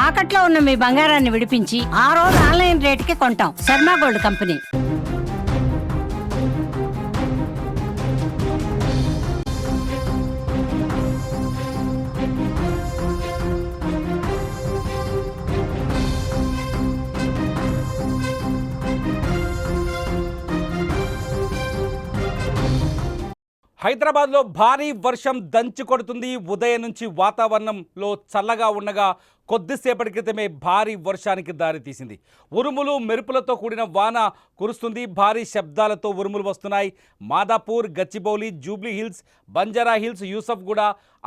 తాకట్లో ఉన్న మీ బంగారాన్ని విడిపించి ఆ రోజు ఆన్లైన్ రేటుకి కొంటాం. Sharma gold company. హైదరాబాద్లో భారీ వర్షం దంచి కొడుతుంది. ఉదయం నుంచి వాతావరణంలో చల్లగా ఉండగా కొద్దిసేపటి క్రితమే భారీ వర్షానికి దారితీసింది. ఉరుములు మెరుపులతో కూడిన వాన కురుస్తుంది. భారీ శబ్దాలతో ఉరుములు వస్తున్నాయి. మాదాపూర్, గచ్చిబౌలి, జూబ్లీ హిల్స్, బంజారా హిల్స్, యూసఫ్గూడ,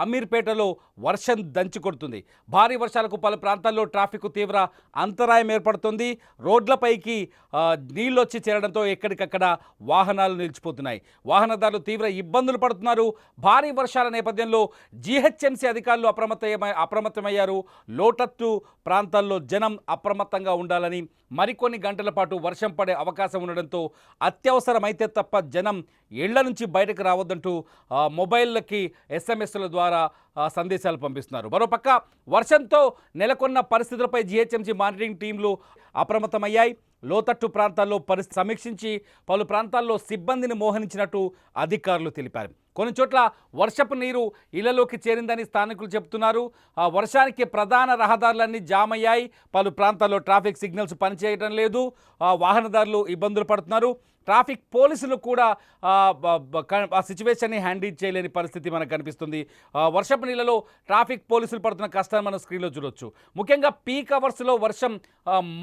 అమీర్పేటలో వర్షం దంచి కొడుతుంది. భారీ వర్షాలకు పలు ప్రాంతాల్లో ట్రాఫిక్ తీవ్ర అంతరాయం ఏర్పడుతుంది. రోడ్లపైకి నీళ్ళు వచ్చి చేరడంతో ఎక్కడికక్కడ వాహనాలు నిలిచిపోతున్నాయి. వాహనదారులు తీవ్ర ఇబ్బందులు పడుతున్నారు. భారీ వర్షాల నేపథ్యంలో జీహెచ్ఎంసీ అధికారులు అప్రమత్తమయ్యారు. లోతట్టు ప్రాంతాల్లో జనం అప్రమత్తంగా ఉండాలని, మరికొన్ని గంటల పాటు వర్షం పడే అవకాశం ఉండడంతో అత్యవసరమైతే తప్ప జనం ఇళ్ల నుంచి బయటకు రావద్దంటూ మొబైల్లకి ఎస్ఎంఎస్ల ద్వారా సందేశాలు పంపిస్తున్నారు. మరోపక్క వర్షంతో నెలకొన్న పరిస్థితులపై జీహెచ్ఎంసీ మానిటరింగ్ టీంలు అప్రమత్తమయ్యాయి. లోతట్టు ప్రాంతాల్లో పరిస్థితి సమీక్షించి పలు ప్రాంతాల్లో సిబ్బందిని మోహరించినట్టు అధికారులు తెలిపారు. కొన్ని చోట్ల వర్షపు నీరు ఇళ్లలోకి చేరిందని స్థానికులు చెబుతున్నారు. వర్షానికి ప్రధాన రహదారులన్నీ జామ్ అయ్యాయి. పలు ప్రాంతాల్లో ట్రాఫిక్ సిగ్నల్స్ పనిచేయడం లేదు. వాహనదారులు ఇబ్బందులు పడుతున్నారు. ట్రాఫిక్ పోలీసులు కూడా ఆ సిచ్యువేషన్ని హ్యాండిల్ చేయలేని పరిస్థితి మనకు కనిపిస్తుంది. వర్షపు నీళ్ళలో ట్రాఫిక్ పోలీసులు పడుతున్న కష్టాన్ని మనం స్క్రీన్లో చూడొచ్చు. ముఖ్యంగా పీక్ అవర్స్లో వర్షం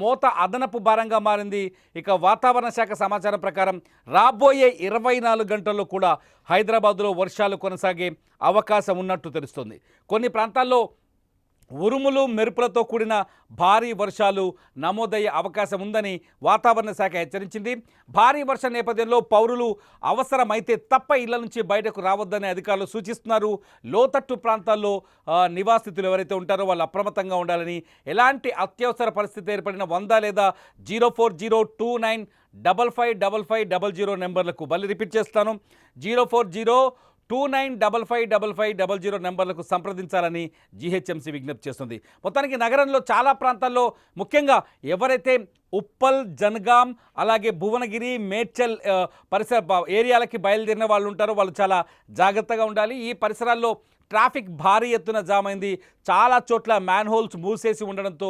మోత అదనపు భారంగా మారింది. ఇక వాతావరణ శాఖ సమాచారం ప్రకారం రాబోయే 24 గంటల్లో కూడా హైదరాబాద్లో వర్షాలు కొనసాగే అవకాశం ఉన్నట్టు తెలుస్తుంది. కొన్ని ప్రాంతాల్లో ఉరుములు మెరుపులతో కూడిన భారీ వర్షాలు నమోదయ్యే అవకాశం ఉందని వాతావరణ శాఖ హెచ్చరించింది. భారీ వర్షం నేపథ్యంలో పౌరులు అవసరమైతే తప్ప ఇళ్ల నుంచి బయటకు రావద్దని అధికారులు సూచిస్తున్నారు. లోతట్టు ప్రాంతాల్లో నివాసితులు ఎవరైతే ఉంటారో వాళ్ళు అప్రమత్తంగా ఉండాలని, ఎలాంటి అత్యవసర పరిస్థితి ఏర్పడిన 100 లేదా 04029555500 నెంబర్లకు మళ్ళీ రిపీట్ చేస్తాను. 04029555500 నెంబర్లకు సంప్రదించాలని జీహెచ్ఎంసీ విజ్ఞప్తి చేస్తుంది. మొత్తానికి నగరంలో చాలా ప్రాంతాల్లో ముఖ్యంగా ఎవరైతే ఉప్పల్, జనగాం, అలాగే భువనగిరి, మేడ్చల్ పరిసర ఏరియాలకి బయలుదేరిన వాళ్ళు ఉంటారో వాళ్ళు చాలా జాగ్రత్తగా ఉండాలి. ఈ పరిసరాల్లో ట్రాఫిక్ భారీ ఎత్తున జామ్ అయింది. చాలా చోట్ల మ్యాన్ హోల్స్ మూసేసి ఉండడంతో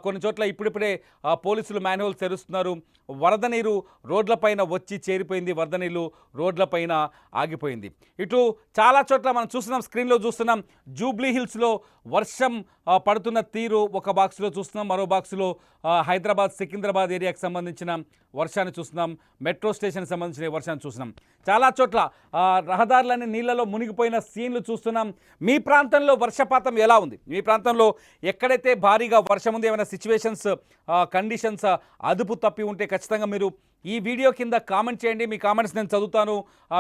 కొన్ని చోట్ల ఇప్పుడిప్పుడే పోలీసులు మ్యాన్ హోల్స్ తెరుస్తున్నారు. వరద నీరు రోడ్లపైన వచ్చి చేరిపోయింది. వరద నీరు రోడ్లపైన ఆగిపోయింది. ఇటు చాలా చోట్ల మనం చూస్తున్నాం, స్క్రీన్లో చూస్తున్నాం. జూబ్లీ హిల్స్లో వర్షం పడుతున్న తీరు ఒక బాక్స్లో చూస్తున్నాం. మరో బాక్స్లో హైదరాబాద్, సికింద్రాబాద్ ఏరియాకి సంబంధించిన వర్షాన్ని చూస్తున్నాం. మెట్రో స్టేషన్కి సంబంధించిన వర్షాన్ని చూస్తున్నాం. చాలా చోట్ల రహదారులన్నీ నీళ్లలో మునిగిపోయిన సీన్లు చూస్తున్నాం. మీ ప్రాంతంలో వర్షపాతం ఎలా ఉంది? మీ ప్రాంతంలో ఎక్కడైతే భారీగా వర్షం ఉంది, ఏమైనా సిచ్యువేషన్స్ కండిషన్స్ అదుపు తప్పి ఉంటే ఖచ్చితంగా మీరు ఈ వీడియో కింద కామెంట్ చేయండి. మీ కామెంట్స్ నేను చదువుతాను.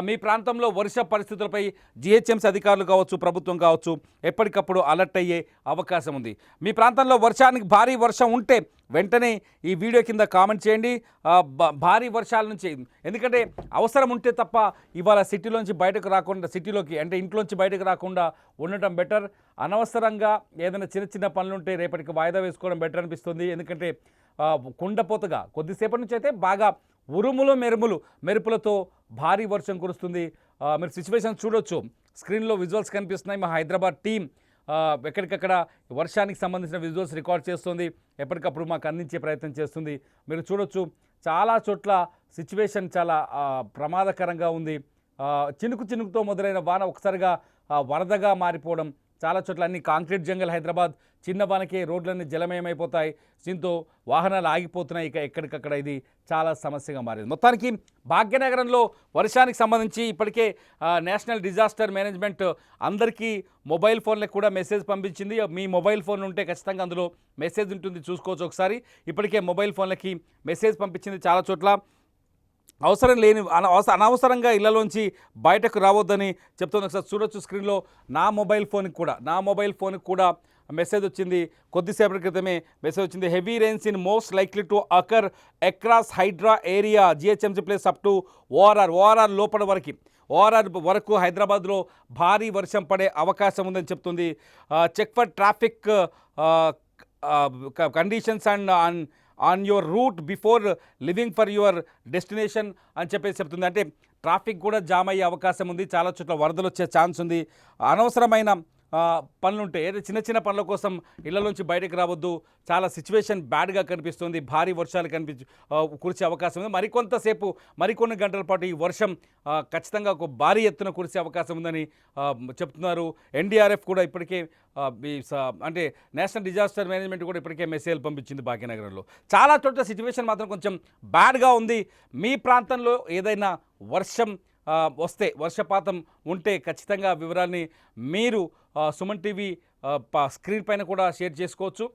మీ ప్రాంతంలో వర్ష పరిస్థితులపై జీహెచ్ఎంసీ అధికారులు కావచ్చు, ప్రభుత్వం కావచ్చు, ఎప్పటికప్పుడు అలర్ట్ అయ్యే అవకాశం ఉంది. మీ ప్రాంతంలో వర్షానికి భారీ వర్షం ఉంటే వెంటనే ఈ వీడియో కింద కామెంట్ చేయండి. భారీ వర్షాల నుంచి, ఎందుకంటే అవసరం ఉంటే తప్ప ఇవాళ సిటీలోంచి బయటకు రాకుండా, సిటీలోకి అంటే ఇంట్లోంచి బయటకు రాకుండా ఉండటం బెటర్. అనవసరంగా ఏదైనా చిన్న చిన్న పనులు ఉంటే రేపటికి వాయిదా వేసుకోవడం బెటర్ అనిపిస్తుంది. ఎందుకంటే కుండపోతగా కొద్దిసేపటి నుంచి అయితే బాగా ఉరుములు మెరుపులతో భారీ వర్షం కురుస్తుంది. మీరు సిచ్యువేషన్ చూడొచ్చు. స్క్రీన్లో విజువల్స్ కనిపిస్తున్నాయి. మా హైదరాబాద్ టీం ఎక్కడికక్కడ వర్షానికి సంబంధించిన విజువల్స్ రికార్డ్ చేస్తుంది. ఎప్పటికప్పుడు మాకు అందించే ప్రయత్నం చేస్తుంది. మీరు చూడొచ్చు, చాలా చోట్ల సిచ్యువేషన్ చాలా ప్రమాదకరంగా ఉంది. చినుకుతో మొదలైన వాన ఒకసారిగా వరదగా మారిపోవడం, చాలా చోట్ల అన్ని కాంక్రీట్ జంగల్ హైదరాబాద్. చిన్న వానకే రోడ్లన్నీ జలమయమైపోతాయి. దీంతో వాహనాలు ఆగిపోతున్నాయి. ఇక ఎక్కడికక్కడ ఇది చాలా సమస్యగా మారింది. మొత్తానికి భాగ్యనగరంలో వర్షానికి సంబంధించి ఇప్పటికే నేషనల్ డిజాస్టర్ మేనేజ్మెంట్ అందరికీ మొబైల్ ఫోన్లకు కూడా మెసేజ్ పంపించింది. మీ మొబైల్ ఫోన్ ఉంటే ఖచ్చితంగా అందులో మెసేజ్ ఉంటుంది, చూసుకోవచ్చు ఒకసారి. ఇప్పటికే మొబైల్ ఫోన్లకి మెసేజ్ పంపించింది. చాలా చోట్ల అవసరం లేని అనవసరంగా ఇళ్లలోంచి బయటకు రావద్దని చెప్తుంది. ఒకసారి చూడొచ్చు స్క్రీన్లో. నా మొబైల్ ఫోన్కి కూడా మెసేజ్ వచ్చింది. కొద్దిసేపటి క్రితమే మెసేజ్ వచ్చింది. Heavy rains in most likely to occur across Hydra area, GHMC place up to ORR లోపల వరకు హైదరాబాద్లో భారీ వర్షం పడే అవకాశం ఉందని చెప్తుంది. Check for traffic conditions and on your route before leaving for your destination అని చెప్పేసి చెప్తుంది. అంటే ట్రాఫిక్ కూడా జామ్ అయ్యే అవకాశం ఉంది, చాలా చోట్ల వరదలు వచ్చే ఛాన్స్ ఉంది. అనవసరమైన పనులుంటే ఏదో చిన్న చిన్న పనుల కోసం ఇళ్ల నుంచి బయటకు రావద్దు. చాలా సిచ్యువేషన్ బ్యాడ్గా కనిపిస్తుంది, భారీ వర్షాలు కురిసే అవకాశం ఉంది. మరికొన్ని గంటల పాటు ఈ వర్షం ఖచ్చితంగా ఒక భారీ ఎత్తున కురిసే అవకాశం ఉందని చెప్తున్నారు. ఎన్డీఆర్ఎఫ్ కూడా ఇప్పటికే అంటే నేషనల్ డిజాస్టర్ మేనేజ్మెంట్ కూడా ఇప్పటికే మెసేజ్ పంపించింది భాగ్యనగరంలో. చాలా చోట్ల సిచ్యువేషన్ మాత్రం కొంచెం బ్యాడ్గా ఉంది. మీ ప్రాంతంలో ఏదైనా వస్తే వర్షపాతం ఉంటే ఖచ్చితంగా వివరాల్ని మీరు సుమన్ టీవీ స్క్రీన్ పైన కూడా షేర్ చేసుకోవచ్చు.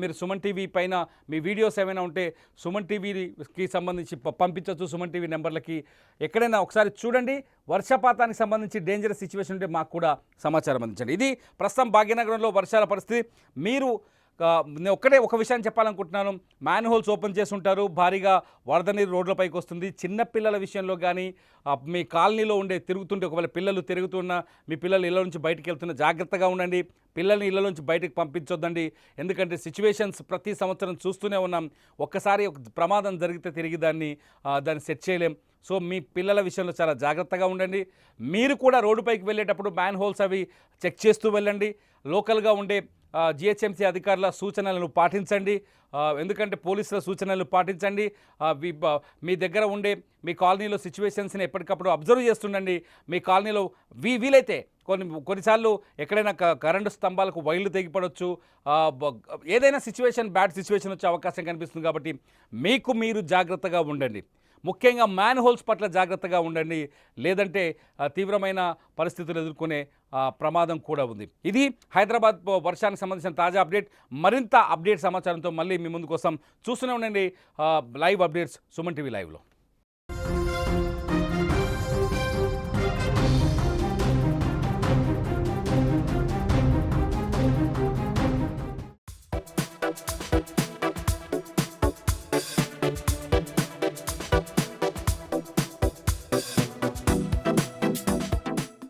మీరు సుమన్ టీవీ పైన మీ వీడియోస్ ఏమైనా ఉంటే సుమన్ టీవీకి సంబంధించి పంపించవచ్చు సుమన్ టీవీ నెంబర్లకి. ఎక్కడైనా ఒకసారి చూడండి, వర్షపాతానికి సంబంధించి డేంజరస్ సిచ్యువేషన్ ఉంటే మాకు కూడా సమాచారం అందించండి. ఇది ప్రస్తుతం భాగ్యనగరంలో వర్షాల పరిస్థితి. మీరు నేను ఒక విషయాన్ని చెప్పాలనుకుంటున్నాను. మ్యాన్ హోల్స్ ఓపెన్ చేసి ఉంటారు, భారీగా వరద నీరు రోడ్లపైకి వస్తుంది. చిన్నపిల్లల విషయంలో కానీ మీ కాలనీలో తిరుగుతుంటే ఒకవేళ పిల్లలు తిరుగుతున్నా, మీ పిల్లలు ఇళ్ళ నుంచి బయటికి వెళ్తున్న జాగ్రత్తగా ఉండండి. పిల్లల్ని ఇళ్ళ నుంచి బయటకు పంపించొద్దండి. ఎందుకంటే సిచ్యువేషన్స్ ప్రతి సంవత్సరం చూస్తూనే ఉన్నాం. ఒక్కసారి ఒక ప్రమాదం జరిగితే తిరిగి దాన్ని సెట్ చేయలేం. సో మీ పిల్లల విషయంలో చాలా జాగ్రత్తగా ఉండండి. మీరు కూడా రోడ్డుపైకి వెళ్ళేటప్పుడు మ్యాన్ హోల్స్ అవి చెక్ చేస్తూ వెళ్ళండి. లోకల్గా ఉండే జిహెచ్ఎంసీ అధికారుల సూచనలను పాటించండి. ఎందుకంటే పోలీసుల సూచనలు పాటించండి. మీ దగ్గర మీ కాలనీలో సిచ్యువేషన్స్ని ఎప్పటికప్పుడు అబ్జర్వ్ చేస్తుండండి. మీ కాలనీలో వీలైతే కొన్నిసార్లు ఎక్కడైనా కరెంటు స్తంభాలకు వైర్లు తెగిపడవచ్చు. ఏదైనా బ్యాడ్ సిచ్యువేషన్ వచ్చే అవకాశం కనిపిస్తుంది. కాబట్టి మీరు జాగ్రత్తగా ఉండండి. ముఖ్యంగా మ్యాన్ హోల్స్ పట్ల జాగ్రత్తగా ఉండండి, లేదంటే తీవ్రమైన పరిస్థితులు ఎదుర్కొనే ప్రమాదం కూడా ఉంది. ఇది హైదరాబాద్ వర్షానికి సంబంధించిన తాజా అప్డేట్. మరింత అప్డేట్ సమాచారంతో మళ్ళీ మీ ముందు కోసం చూస్తూనే ఉండండి లైవ్ అప్డేట్స్ సుమన్ టీవీ లైవ్లో.